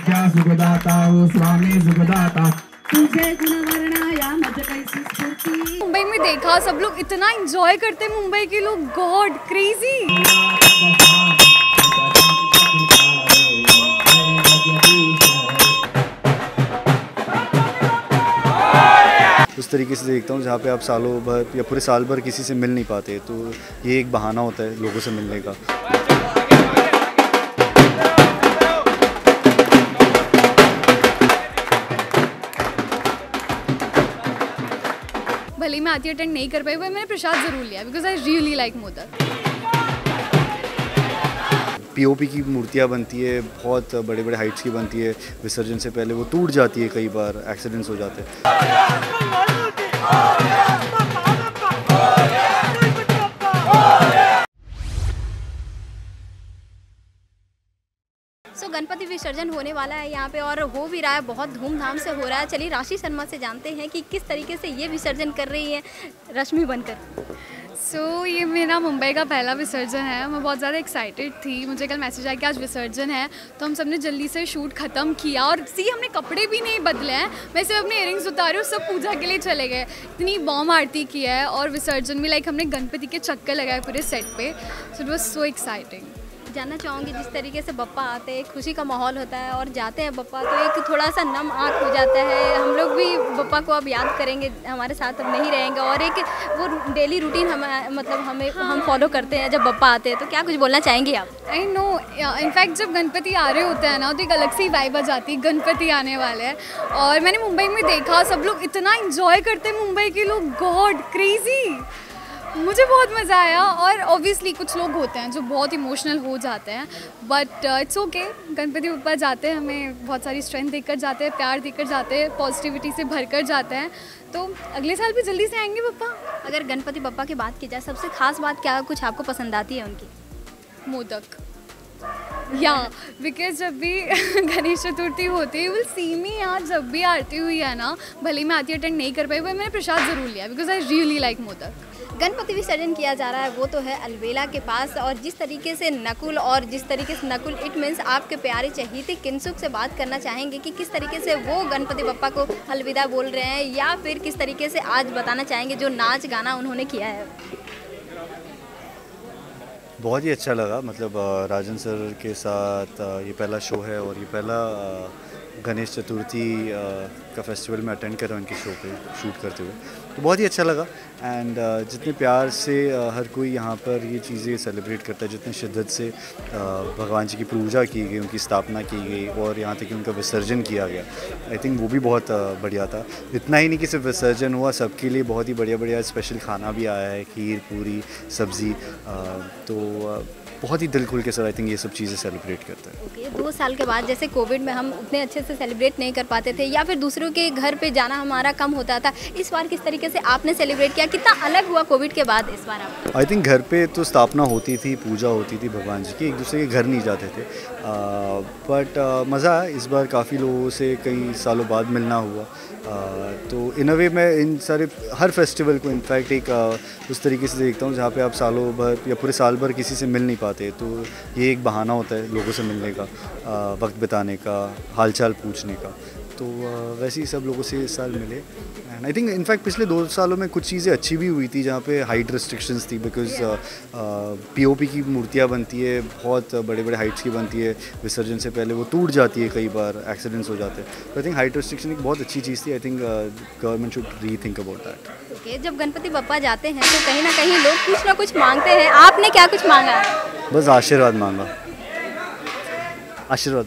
क्या सुखदाता हो स्वामी सुखदाता। तुझे गुणवर्णाया मज कैसी स्फूर्ति। मुंबई में देखा सब लोग इतना एंजॉय करते हैं, मुंबई के लोग गॉड क्रेजी। उस तरीके से देखता हूँ जहाँ पे आप सालों भर या पूरे साल भर किसी से मिल नहीं पाते, तो ये एक बहाना होता है लोगों से मिलने का। भले मैं आरती अटेंड नहीं कर पाई, पर मैंने प्रसाद जरूर लिया because I really like modak. POP की मूर्तियाँ बनती है, बहुत बड़े बड़े हाइट्स की बनती है, विसर्जन से पहले वो टूट जाती है, कई बार एक्सीडेंट्स हो जाते हैं। गणपति विसर्जन होने वाला है यहाँ पे और हो भी रहा है, बहुत धूमधाम से हो रहा है। चलिए राशि शर्मा से जानते हैं कि किस तरीके से ये विसर्जन कर रही है रश्मि बनकर। ये मेरा मुंबई का पहला विसर्जन है। मैं बहुत ज़्यादा एक्साइटेड थी। मुझे कल मैसेज आया कि आज विसर्जन है, तो हम सब ने जल्दी से शूट ख़त्म किया और हमने कपड़े भी नहीं बदले हैं। मैं सिर्फ अपने इयरिंग्स उतारे और सब पूजा के लिए चले गए। इतनी बॉम आरती की है और विसर्जन में हमने गणपति के चक्कर लगाए पूरे सेट पे। So it was so exciting. जानना चाहूँगी जिस तरीके से बप्पा आते हैं, खुशी का माहौल होता है और जाते हैं बप्पा, तो एक थोड़ा सा नम आँख हो जाता है। हम लोग भी बप्पा को अब याद करेंगे, हमारे साथ अब नहीं रहेंगे और एक वो डेली रूटीन हम फॉलो करते हैं जब बप्पा आते हैं। तो क्या कुछ बोलना चाहेंगे आप? आई नो, इनफैक्ट जब गणपति आ रहे होते हैं ना, तो एक अलग सी वाइब आ जाती है, गणपति आने वाले हैं। और मैंने मुंबई में देखा सब लोग इतना एंजॉय करते हैं, मुंबई के लोग गॉड क्रेजी। मुझे बहुत मज़ा आया और ऑब्वियसली कुछ लोग होते हैं जो बहुत इमोशनल हो जाते हैं, but it's okay. Ganpati Bappa जाते हैं, हमें बहुत सारी स्ट्रेंथ देकर जाते हैं, प्यार देकर जाते हैं, पॉजिटिविटी से भरकर जाते हैं। तो अगले साल भी जल्दी से आएंगे बप्पा। अगर गणपति बप्पा की बात की जाए, सबसे खास बात क्या कुछ आपको पसंद आती है उनकी? मोदक या बिकॉज जब भी गणेश चतुर्थी होती है, विल सी मी यार, जब भी आरती हुई है ना, भले मैं आरती अटेंड नहीं कर पाई, पर मैंने प्रसाद ज़रूर लिया because I really like modak. Ganpati विसर्जन किया जा रहा है वो तो है अलवेला के पास, और जिस तरीके से नकुल इट मीन्स आपके प्यारे चहेते किंसुक से बात करना चाहेंगे कि किस तरीके से वो गणपति बप्पा को अलविदा बोल रहे हैं, या फिर किस तरीके से आज बताना चाहेंगे जो नाच गाना उन्होंने किया है। बहुत ही अच्छा लगा, मतलब राजन सर के साथ ये पहला शो है और ये पहला गणेश चतुर्थी का फेस्टिवल में अटेंड कर रहा हूँ इनके शो पे शूट करते हुए, तो बहुत ही अच्छा लगा। एंड जितने प्यार से हर कोई यहाँ पर ये चीज़ें सेलिब्रेट करता है, जितने शिद्दत से भगवान जी की पूजा की गई, उनकी स्थापना की गई और यहाँ तक कि उनका विसर्जन किया गया, आई थिंक वो भी बहुत बढ़िया था। इतना ही नहीं कि सिर्फ विसर्जन हुआ, सबके लिए बहुत ही बढ़िया स्पेशल खाना भी आया है, खीर पूरी सब्ज़ी, तो बहुत ही दिल खुल के सर आई थिंक ये सब चीज़ें सेलिब्रेट करता है। ओके, 2 साल के बाद जैसे कोविड में हम उतने अच्छे से सेलिब्रेट नहीं कर पाते थे या फिर दूसरों के घर पे जाना हमारा कम होता था, इस बार किस तरीके से आपने सेलिब्रेट किया? कितना अलग हुआ कोविड के बाद इस बार आप? आई थिंक घर पे तो स्थापना होती थी, पूजा होती थी भगवान जी की, एक दूसरे के घर नहीं जाते थे, बट मज़ा आया। इस बार काफ़ी लोगों से कई सालों बाद मिलना हुआ, तो इन अ वे मैं इन सारे हर फेस्टिवल को इनफैक्ट एक उस तरीके से देखता हूँ जहाँ पे आप सालों भर या पूरे साल भर किसी से मिल नहीं पाते, तो ये एक बहाना होता है लोगों से मिलने का, वक्त बिताने का, हालचाल पूछने का। तो वैसे ही सब लोगों से इस साल मिले एंड आई थिंक इनफैक्ट पिछले 2 सालों में कुछ चीज़ें अच्छी भी हुई थी, जहाँ पे हाइट रिस्ट्रिक्शंस थी, बिकॉज पीओपी की मूर्तियाँ बनती है, बहुत बड़े बड़े हाइट्स की बनती है, विसर्जन से पहले वो टूट जाती है, कई बार एक्सीडेंट्स हो जाते हैं, तो आई थिंक हाइट रिस्ट्रिक्शन एक बहुत अच्छी चीज़ थी। I think government should rethink about that. Okay, जब गणपति बप्पा जाते हैं तो कहीं ना कहीं लोग कुछ ना कुछ मांगते हैं, आपने क्या कुछ मांगा? बस आशीर्वाद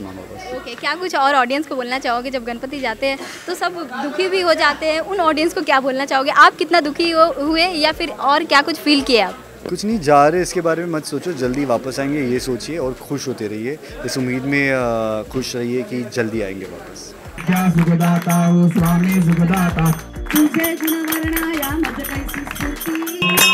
मांगा बस। ओके, क्या कुछ और ऑडियंस को बोलना चाहोगे? जब गणपति जाते हैं तो सब दुखी भी हो जाते हैं, उन ऑडियंस को क्या बोलना चाहोगे? आप कितना दुखी हुए या फिर और क्या कुछ फील किया आप? कुछ नहीं, जा रहे इसके बारे में मत सोचो, जल्दी वापस आएंगे ये सोचिए और खुश होते रहिए, इस उम्मीद में खुश रहिए कि जल्दी आएंगे वापस। क्या सुखदाता हो स्वामी सुखदाता। तुझे गुणवर्णाया मज कैसी स्फूर्ति।